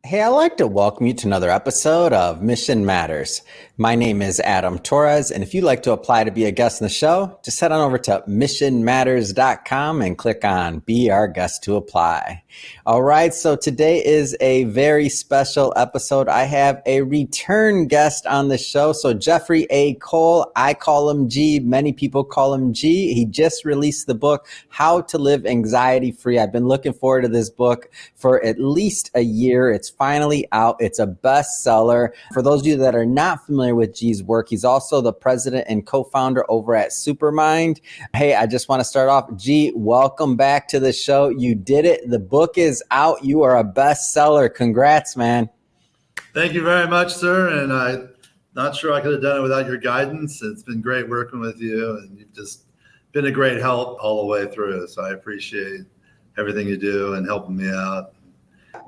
Hey, I'd like to welcome you to another episode of Mission Matters. My name is Adam Torres, and if you'd like to apply to be a guest in the show, just head on over to missionmatters.com and click on Be Our Guest to apply. All right, so today is a very special episode. I have a return guest on the show. So Geoffrey A. Cole, I call him G. Many people call him G. He just released the book, How to Live Anxiety Free. I've been looking forward to this book for at least a year. It's finally out. It's a bestseller. For those of you that are not familiar with G's work, he's also the president and co-founder over at Supermind. Hey, I just want to start off. G, welcome back to the show. You did it. The book is out. You are a bestseller. Congrats, man. Thank you very much, sir. And I'm not sure I could have done it without your guidance. It's been great working with you, and you've just been a great help all the way through. So I appreciate everything you do and helping me out.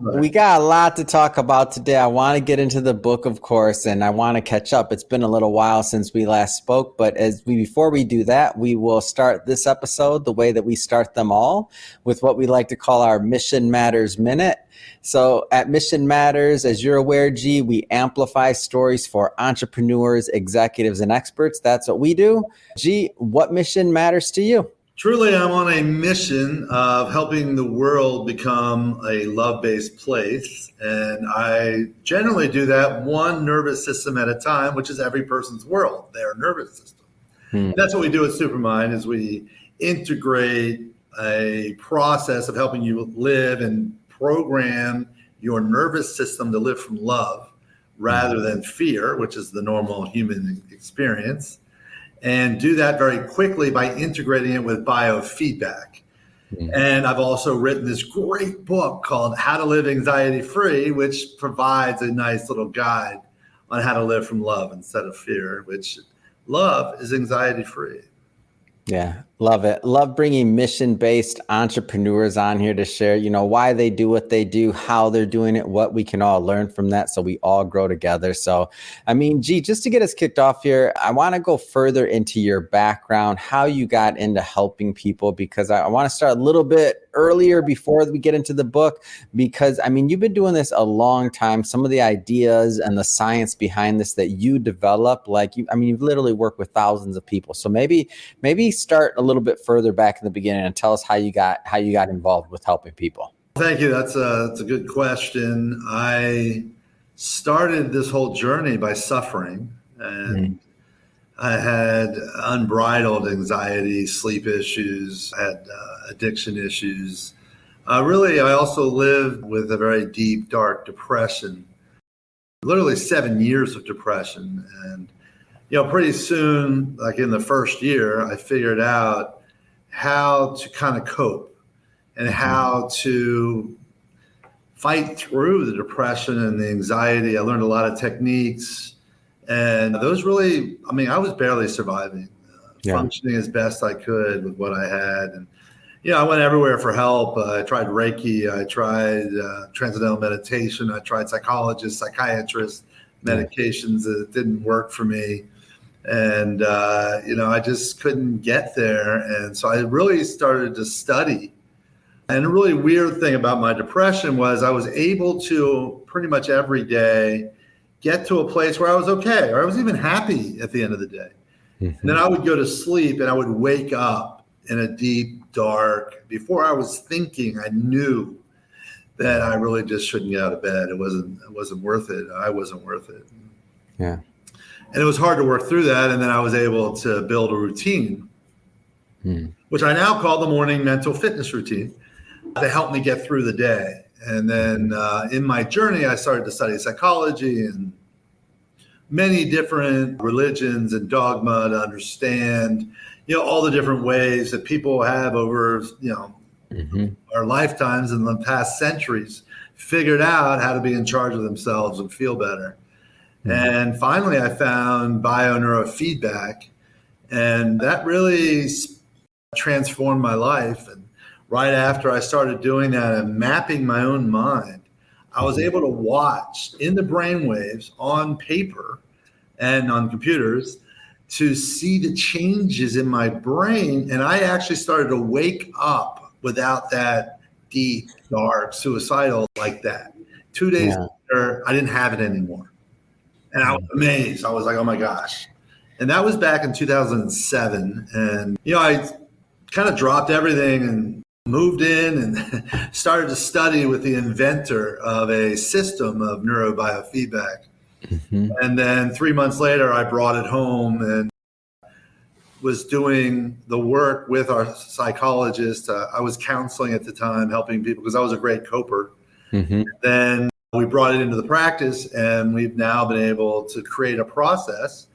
We got a lot to talk about today. I want to get into the book, of course, and I want to catch up. It's been a little while since we last spoke, but before we do that, we will start this episode the way that we start them all, with what we like to call our Mission Matters Minute. So at Mission Matters, as you're aware, G, we amplify stories for entrepreneurs, executives, and experts. That's what we do. G, what mission matters to you? Truly, I'm on a mission of helping the world become a love-based place. And I generally do that one nervous system at a time, which is every person's world, their nervous system. And that's what we do at Supermind, is we integrate a process of helping you live and program your nervous system to live from love rather than fear, which is the normal human experience. And do that very quickly by integrating it with biofeedback. And I've also written this great book called How to Live Anxiety Free, which provides a nice little guide on how to live from love instead of fear, which love is anxiety free. Yeah, love it. Love bringing mission-based entrepreneurs on here to share, why they do what they do, how they're doing it, what we can all learn from that so we all grow together. So, G, just to get us kicked off here, I want to go further into your background, how you got into helping people, because I want to start a little bit earlier before we get into the book, because, you've been doing this a long time. Some of the ideas and the science behind this that you develop, you've literally worked with thousands of people. So maybe start a little bit further back in the beginning and tell us how you got involved with helping people. Thank you. That's a good question. I started this whole journey by suffering, and I had unbridled anxiety, sleep issues, I had addiction issues. I also lived with a very deep, dark depression, literally 7 years of depression. And pretty soon, like in the first year, I figured out how to kind of cope and how to fight through the depression and the anxiety. I learned a lot of techniques, and those really, I was barely surviving, functioning as best I could with what I had. And, I went everywhere for help. I tried Reiki, I tried transcendental meditation, I tried psychologists, psychiatrists, medications that didn't work for me. And, I just couldn't get there. And so I really started to study. And a really weird thing about my depression was I was able to pretty much every day get to a place where I was okay, or I was even happy at the end of the day. And then I would go to sleep and I would wake up in a deep, dark, before I was thinking, I knew that I really just shouldn't get out of bed. It wasn't worth it. I wasn't worth it. Yeah. And it was hard to work through that. And then I was able to build a routine, which I now call the morning mental fitness routine, to help me get through the day. And then in my journey, I started to study psychology and many different religions and dogma to understand, all the different ways that people have over, our lifetimes in the past centuries figured out how to be in charge of themselves and feel better. And finally, I found bioneurofeedback, and that really transformed my life. And right after I started doing that and mapping my own mind, I was able to watch in the brainwaves on paper and on computers to see the changes in my brain. And I actually started to wake up without that deep, dark, suicidal like that. 2 days Yeah. later, I didn't have it anymore. And I was amazed. I was like, oh my gosh. And that was back in 2007. And, I kind of dropped everything and moved in and started to study with the inventor of a system of neurobiofeedback. And then 3 months later, I brought it home and was doing the work with our psychologist. I was counseling at the time, helping people because I was a great coper. Then we brought it into the practice, and we've now been able to create a process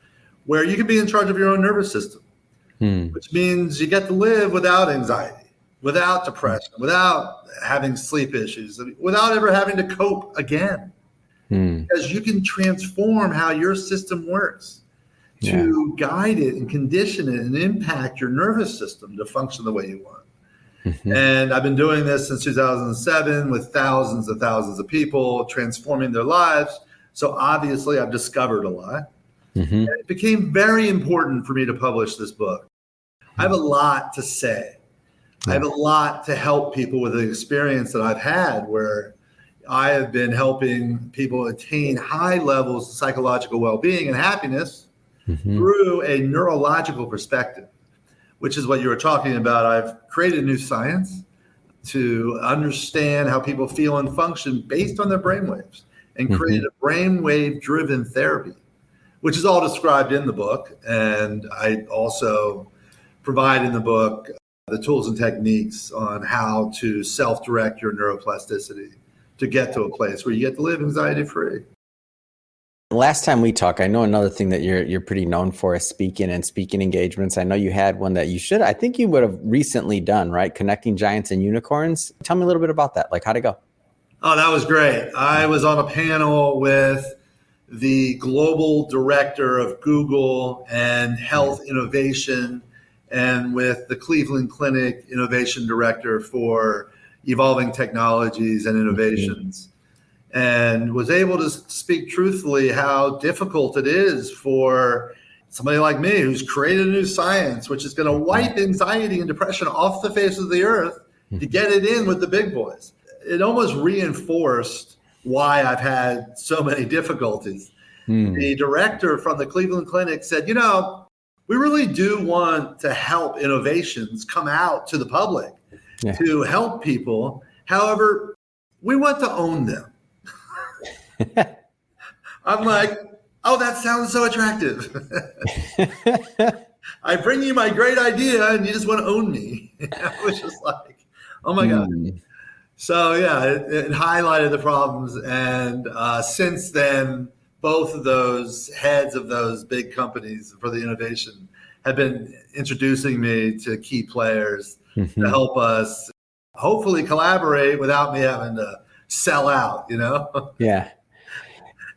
where you can be in charge of your own nervous system, which means you get to live without anxiety, without depression, without having sleep issues, without ever having to cope again. Because you can transform how your system works to guide it and condition it and impact your nervous system to function the way you want. And I've been doing this since 2007 with thousands and thousands of people, transforming their lives. So obviously I've discovered a lot. And it became very important for me to publish this book. I have a lot to say. I have a lot to help people with the experience that I've had, where I have been helping people attain high levels of psychological well-being and happiness through a neurological perspective, which is what you were talking about. I've created a new science to understand how people feel and function based on their brainwaves, and created a brainwave-driven therapy, which is all described in the book. And I also provide in the book the tools and techniques on how to self-direct your neuroplasticity to get to a place where you get to live anxiety-free. Last time we talked, I know another thing that you're pretty known for is speaking and speaking engagements. I know you had one that I think you would have recently done, right? Connecting Giants and Unicorns. Tell me a little bit about that. Like, how'd it go? Oh, that was great. I was on a panel with the global director of Google and health innovation, and with the Cleveland Clinic innovation director for evolving technologies and innovations. And was able to speak truthfully how difficult it is for somebody like me, who's created a new science, which is going to wipe anxiety and depression off the face of the earth, to get it in with the big boys. It almost reinforced why I've had so many difficulties. The director from the Cleveland Clinic said, we really do want to help innovations come out to the public, to help people. However, we want to own them. I'm like, oh, that sounds so attractive. I bring you my great idea and you just want to own me. I was just like, oh my God. So it highlighted the problems. And since then, both of those heads of those big companies for the innovation have been introducing me to key players to help us hopefully collaborate without me having to sell out, Yeah.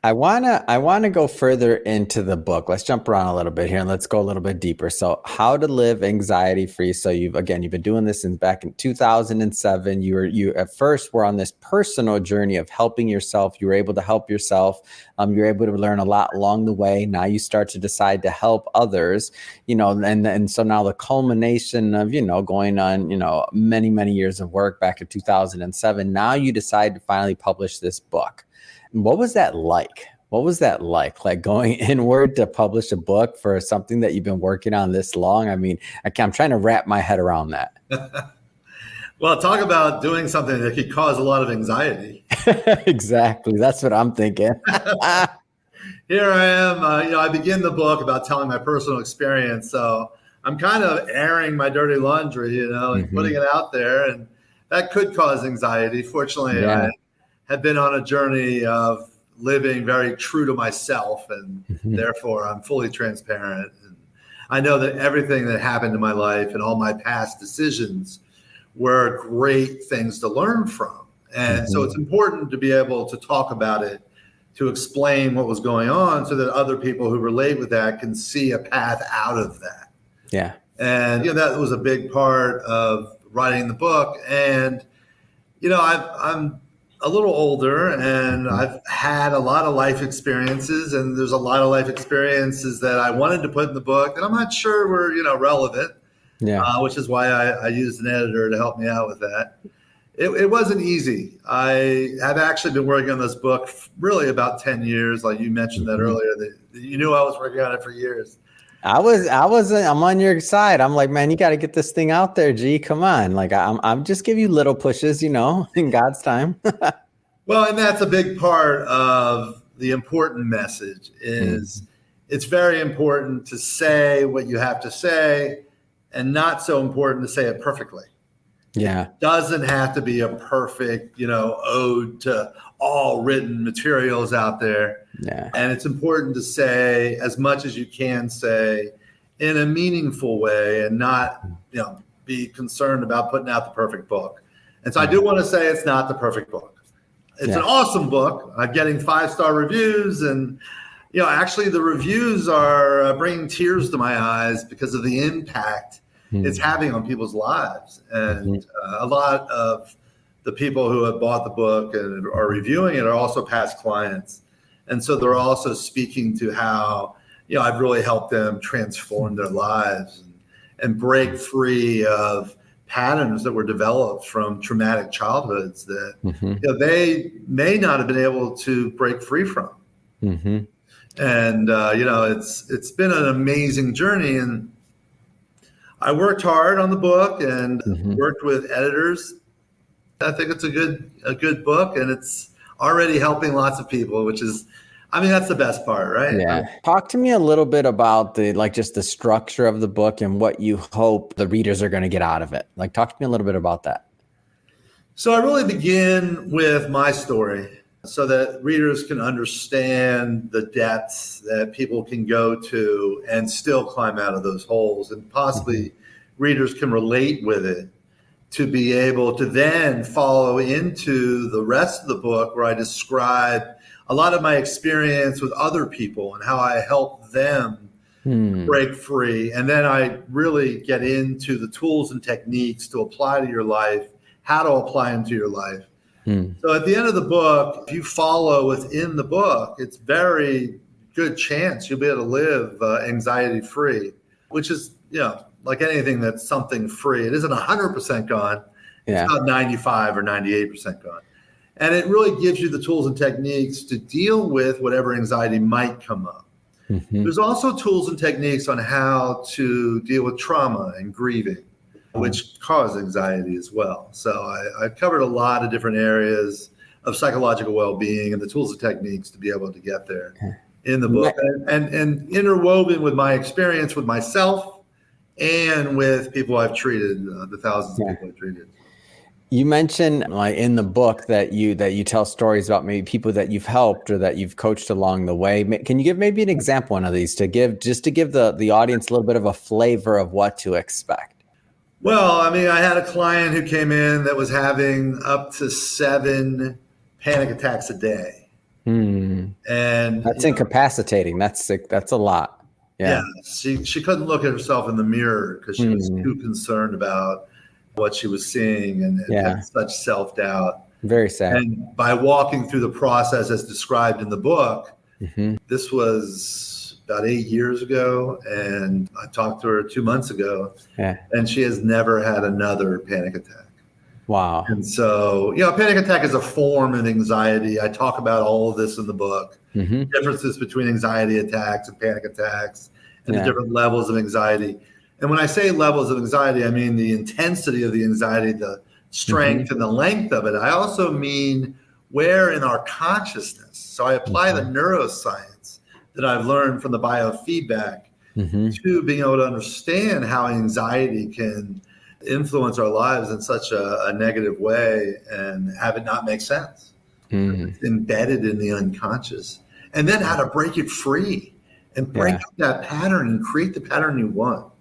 I wanna go further into the book. Let's jump around a little bit here and let's go a little bit deeper. So, how to live anxiety free. So you've been doing this since back in 2007. You at first were on this personal journey of helping yourself. You were able to help yourself. You were able to learn a lot along the way. Now you start to decide to help others. And so now the culmination of going on many, many years of work back in 2007. Now you decide to finally publish this book. What was that like? Like going inward to publish a book for something that you've been working on this long? I mean, I'm trying to wrap my head around that. Well, talk about doing something that could cause a lot of anxiety. Exactly. That's what I'm thinking. Here I am. I begin the book about telling my personal experience. So I'm kind of airing my dirty laundry, and putting it out there. And that could cause anxiety. Fortunately, I have been on a journey of living very true to myself, and therefore I'm fully transparent. And I know that everything that happened in my life and all my past decisions were great things to learn from. And so it's important to be able to talk about it, to explain what was going on so that other people who relate with that can see a path out of that. Yeah. And, that was a big part of writing the book. And, I'm a little older and I've had a lot of life experiences, and there's a lot of life experiences that I wanted to put in the book that I'm not sure were, relevant, which is why I used an editor to help me out with that. It wasn't easy. I have actually been working on this book really about 10 years. Like you mentioned that earlier, that you knew I was working on it for years. I'm on your side. I'm like, man, you got to get this thing out there, G. Come on. Like I'm just give you little pushes, in God's time. Well, and that's a big part of the important message is it's very important to say what you have to say and not so important to say it perfectly. Yeah. It doesn't have to be a perfect, ode to all written materials out there. Yeah. And it's important to say as much as you can say in a meaningful way and not, be concerned about putting out the perfect book. And so I do want to say it's not the perfect book. It's an awesome book. I'm getting 5-star reviews, and actually the reviews are bringing tears to my eyes because of the impact it's having on people's lives. And a lot of the people who have bought the book and are reviewing it are also past clients, and so they're also speaking to how I've really helped them transform their lives and break free of patterns that were developed from traumatic childhoods that they may not have been able to break free from. And it's been an amazing journey, and I worked hard on the book and worked with editors. I think it's a good book, and it's already helping lots of people, which is, that's the best part, right? Yeah. Talk to me a little bit about just the structure of the book and what you hope the readers are going to get out of it. Talk to me a little bit about that. So I really begin with my story so that readers can understand the depths that people can go to and still climb out of those holes, and possibly readers can relate with it to be able to then follow into the rest of the book where I describe a lot of my experience with other people and how I help them break free. And then I really get into the tools and techniques to apply to your life, how to apply them to your life. So at the end of the book, if you follow within the book, it's very good chance you'll be able to live anxiety free, which is, like anything that's something free. It isn't 100% gone. It's about 95 or 98% gone. And it really gives you the tools and techniques to deal with whatever anxiety might come up. There's also tools and techniques on how to deal with trauma and grieving, which cause anxiety as well. So I covered a lot of different areas of psychological well-being and the tools and techniques to be able to get there in the book, and interwoven with my experience with myself and with people I've treated, the thousands of people I've treated. You mentioned in the book that you tell stories about maybe people that you've helped or that you've coached along the way. Can you give maybe an example one of these to give the audience a little bit of a flavor of what to expect? Well, I had a client who came in that was having up to 7 panic attacks a day. And that's incapacitating. That's a lot. Yeah. She couldn't look at herself in the mirror because she was too concerned about what she was seeing and had such self-doubt. Very sad. And by walking through the process as described in the book, this was about 8 years ago, and I talked to her 2 months ago, and she has never had another panic attack. Wow. And so, panic attack is a form of anxiety. I talk about all of this in the book, differences between anxiety attacks and panic attacks and the different levels of anxiety. And when I say levels of anxiety, I mean the intensity of the anxiety, the strength and the length of it. I also mean where in our consciousness. So I apply the neuroscience that I've learned from the biofeedback to being able to understand how anxiety can influence our lives in such a negative way and have it not make sense. It's embedded in the unconscious. And then how to break it free and break up that pattern and create the pattern you want.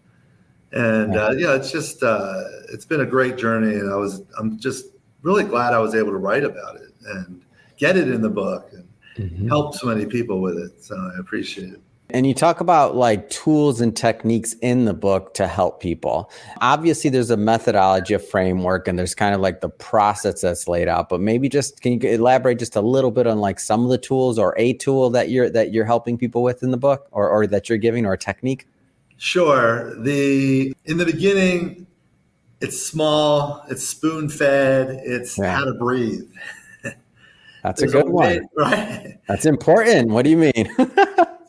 And it's just it's been a great journey, and I'm just really glad I was able to write about it and get it in the book and help so many people with it. So I appreciate it. And you talk about tools and techniques in the book to help people. Obviously, there's a methodology, a framework, and there's kind of the process that's laid out. But maybe can you elaborate just a little bit on some of the tools or a tool that you're helping people with in the book, or that you're giving, or a technique? Sure. In the beginning, It's small, it's spoon fed, it's Yeah. how to breathe. That's a There's a good way, one. right? That's important. What do you mean?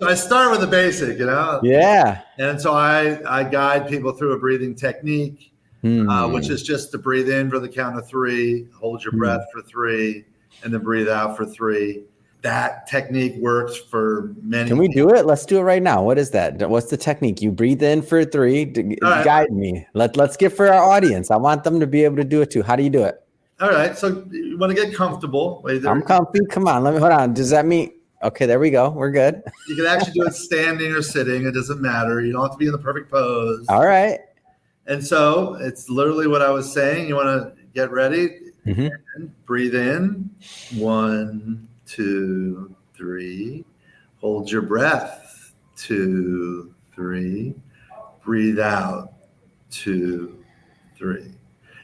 So I start with the basic, Yeah. and so I guide people through a breathing technique, which is just to breathe in for the count of 3, hold your breath for 3, and then breathe out for 3. That technique works for many. Can we do it? Let's do it right now. What is that? What's the technique? You breathe in for 3. All Guide right. me. Let's get for our audience. I want them to be able to do it too. How do you do it? All right. So you want to get comfortable. I'm comfy. Come on. Hold on. Does that mean? Okay, there we go. We're good. You can actually do it standing or sitting. It doesn't matter. You don't have to be in the perfect pose. All right. And so it's literally what I was saying. You want to get ready. And breathe in. 1, 2, 3. Hold your breath. 2, 3. Breathe out. 2, 3.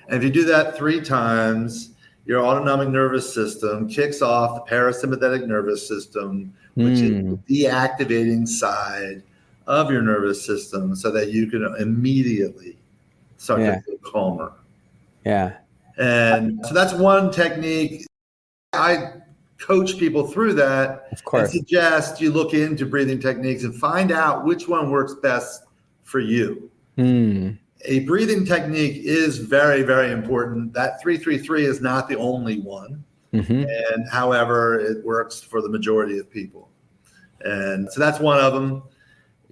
And if you do that 3 times, your autonomic nervous system kicks off the parasympathetic nervous system, which is the deactivating side of your nervous system, so that you can immediately start to feel calmer. Yeah. And so that's one technique. I coach people through that. Of course. And suggest you look into breathing techniques and find out which one works best for you. A breathing technique is very, very important. That 3-3-3 is not the only one. And however, it works for the majority of people. And so that's one of them.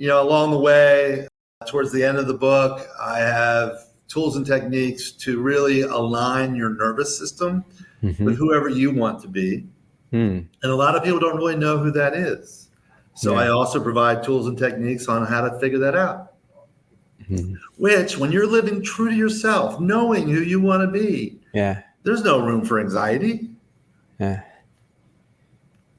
Along the way, towards the end of the book, I have tools and techniques to really align your nervous system with whoever you want to be. And a lot of people don't really know who that is. So I also provide tools and techniques on how to figure that out. Which, when you're living true to yourself, knowing who you want to be, there's no room for anxiety.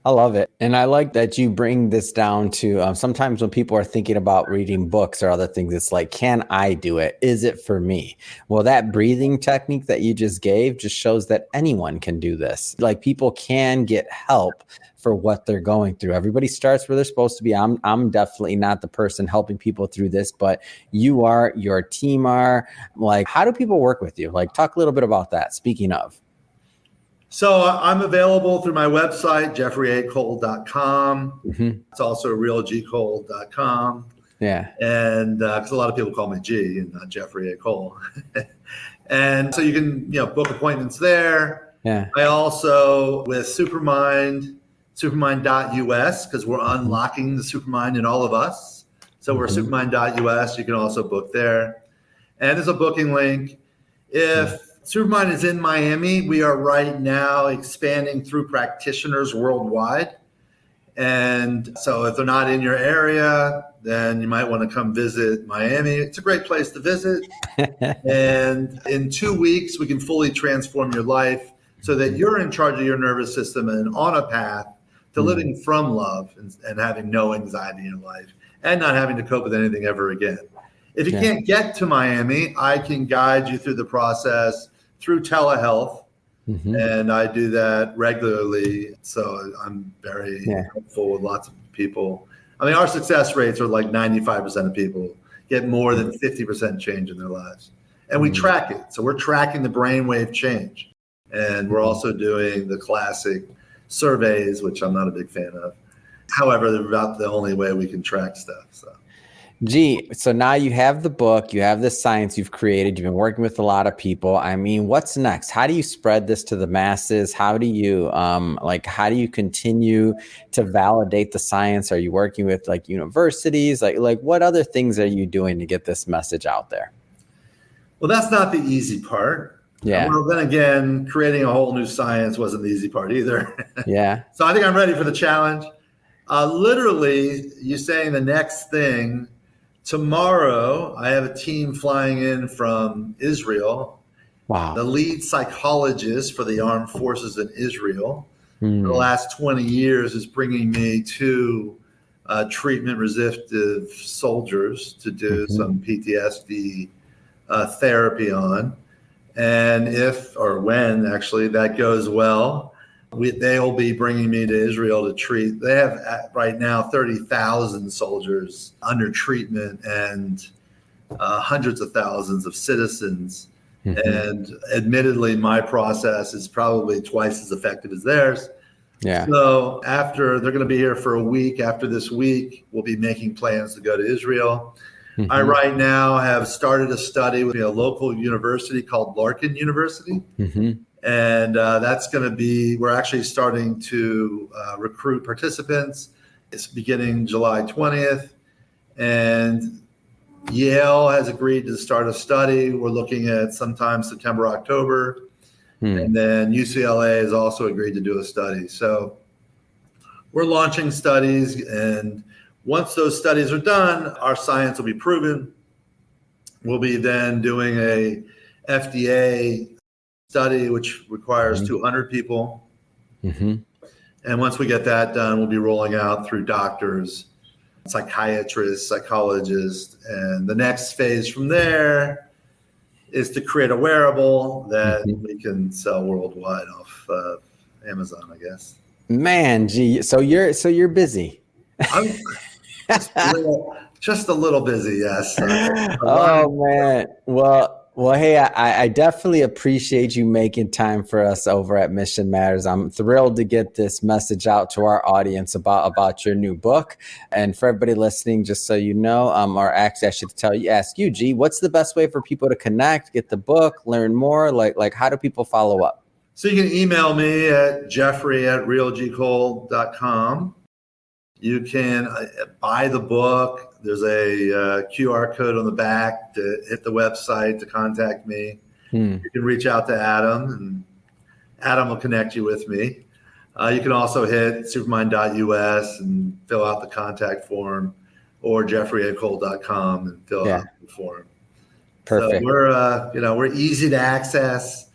I love it. And I like that you bring this down to sometimes when people are thinking about reading books or other things, it's like, can I do it? Is it for me? Well, that breathing technique that you just gave just shows that anyone can do this. Like, people can get help for what they're going through. Everybody starts where they're supposed to be. I'm definitely not the person helping people through this, but you are, your team are. Like, how do people work with you? Like, talk a little bit about that. Speaking of. So I'm available through my website, jeffreyacole.com. It's also realgcole.com. Yeah. And because a lot of people call me G and not Geoffrey A. Cole. And so you can, book appointments there. Yeah. I also, with Supermind, supermind.us, because we're unlocking the Supermind in all of us. So we're supermind.us. You can also book there. And there's a booking link. If Supermind is in Miami, we are right now expanding through practitioners worldwide. And so if they're not in your area, then you might want to come visit Miami. It's a great place to visit. And in 2 weeks, we can fully transform your life so that you're in charge of your nervous system and on a path to living from love and having no anxiety in your life and not having to cope with anything ever again. If you can't get to Miami, I can guide you through the process through telehealth. And I do that regularly. So I'm very helpful with lots of people. I mean, our success rates are like 95% of people get more than 50% change in their lives. And we track it. So we're tracking the brainwave change. And we're also doing the classic surveys, which I'm not a big fan of. However, they're about the only way we can track stuff. So now you have the book, you have the science you've created, you've been working with a lot of people. I mean, what's next? How do you spread this to the masses? How do you how do you continue to validate the science? Are you working with like universities? Like what other things are you doing to get this message out there? Well, that's not the easy part. Yeah. Well, then again, creating a whole new science wasn't the easy part either. Yeah. So I think I'm ready for the challenge. Literally, you're saying the next thing. Tomorrow, I have a team flying in from Israel. Wow. The lead psychologist for the armed forces in Israel for the last 20 years is bringing me 2 treatment-resistant soldiers to do some PTSD therapy on. And if or when actually that goes well, they'll be bringing me to Israel to treat. They have right now 30,000 soldiers under treatment and hundreds of thousands of citizens And admittedly, my process is probably twice as effective as theirs. Yeah. So after they're going to be here for a week, after this week, we'll be making plans to go to Israel. I right now have started a study with a local university called Larkin University. And that's going to be, we're actually starting to recruit participants. It's beginning July 20th. And Yale has agreed to start a study. We're looking at sometime September, October. And then UCLA has also agreed to do a study. So we're launching studies. And once those studies are done, our science will be proven. We'll be then doing a FDA study, which requires 200 people. And once we get that done, we'll be rolling out through doctors, psychiatrists, psychologists. And the next phase from there is to create a wearable that we can sell worldwide off Amazon, I guess. Man, gee, so you're busy. I'm just a little busy, yes. Oh man, well, hey, I definitely appreciate you making time for us over at Mission Matters. I'm thrilled to get this message out to our audience about your new book. And for everybody listening, just so you know, or actually I should ask you, G, what's the best way for people to connect, get the book, learn more? Like how do people follow up? So you can email me at Geoffrey@realgcole.com. You can buy the book. There's a QR code on the back to hit the website to contact me. You can reach out to Adam, and Adam will connect you with me. You can also hit supermind.us and fill out the contact form, or Geoffrey@cole.com and fill out the form. Perfect. So we're easy to access.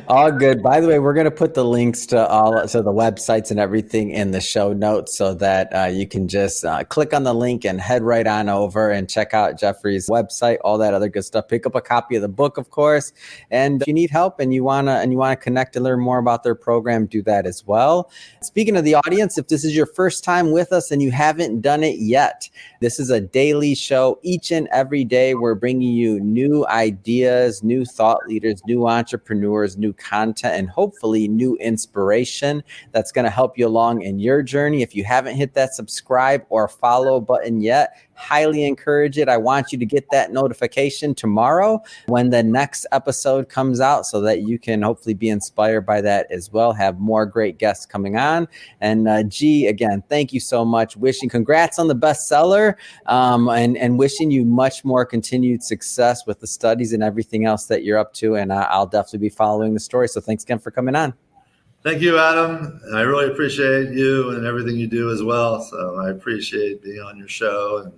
All good. By the way, we're going to put the links to the websites and everything in the show notes so that you can just click on the link and head right on over and check out Geoffrey's website, all that other good stuff. Pick up a copy of the book, of course. And if you need help and you want to connect and learn more about their program, do that as well. Speaking of the audience, if this is your first time with us and you haven't done it yet, this is a daily show. Each and every day, we're bringing you new ideas, new thought leaders, new entrepreneurs, new content, and hopefully new inspiration that's going to help you along in your journey. If you haven't hit that subscribe or follow button yet, highly encourage it. I want you to get that notification tomorrow when the next episode comes out so that you can hopefully be inspired by that as well. Have more great guests coming on. And G, again, thank you so much. Congrats on the bestseller, and wishing you much more continued success with the studies and everything else that you're up to. And I'll definitely be following the story. So thanks again for coming on. Thank you, Adam. I really appreciate you and everything you do as well. So I appreciate being on your show and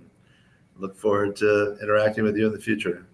look forward to interacting with you in the future.